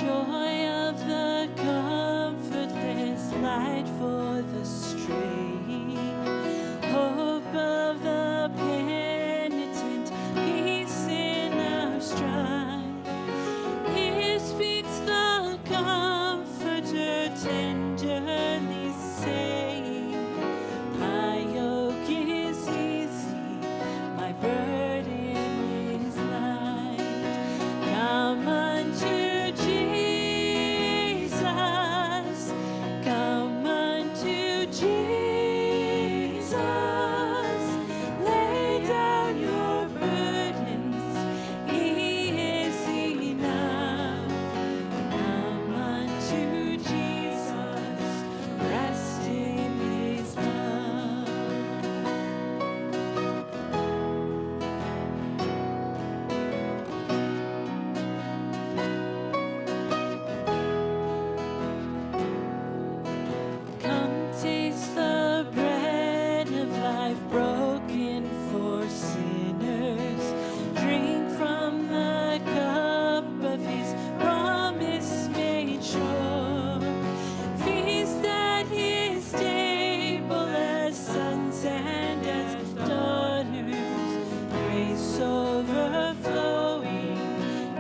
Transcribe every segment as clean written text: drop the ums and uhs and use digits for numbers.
Joy of the comfortless, light for the straying, hope of the penitent, peace in our strife. Here speaks the Comforter, tenderly saying, my yoke is easy, my burden is light. Come unto Jesus, come unto Jesus. Lay down your burdens, He is enough. Come unto Jesus, rest in His love. Come taste the bread of life, broken for sinners. Drink from the cup of His promise made sure. Feast at His table as sons and as daughters. Grace overflowing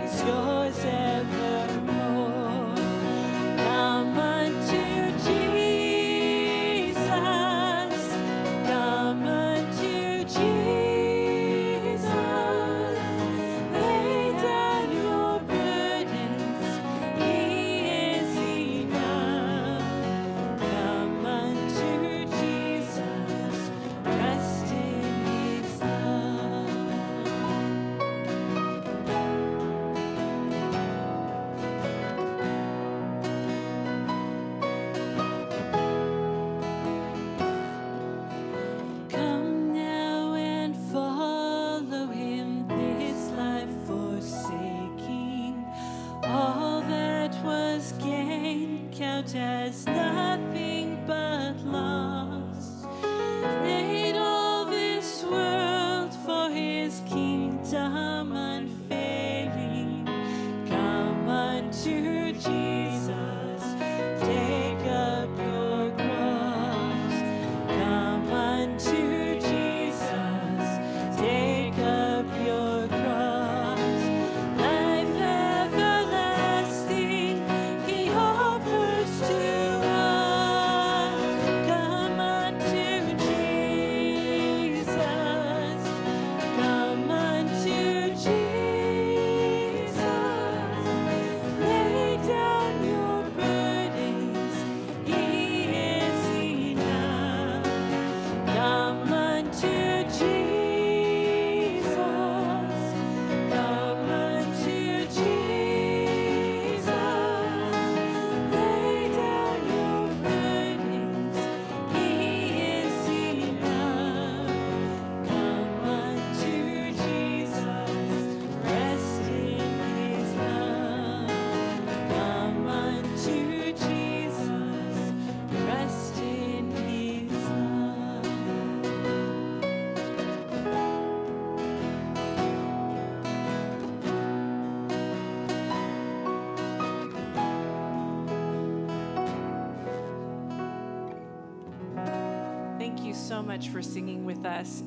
is yours evermore. Come unto Jesus, come unto Jesus. Lay down your burdens, He is enough. Come unto Jesus, rest in His love. Come now and follow Him, this life forsaking. All that was gained count as nothing but loss. Laid all this world for His kingdom unfailing. Come unto Jesus, take up your cross. Come unto Jesus, take up your cross. Life everlasting He offers to us. Come unto Jesus, come unto Jesus. Lay down your burdens, He is enough. Come unto Jesus, come unto Jesus. Lay down your burdens, He is enough. Come unto Jesus, rest in His love. Come unto Jesus, rest in His love. Thank you so much for singing with us.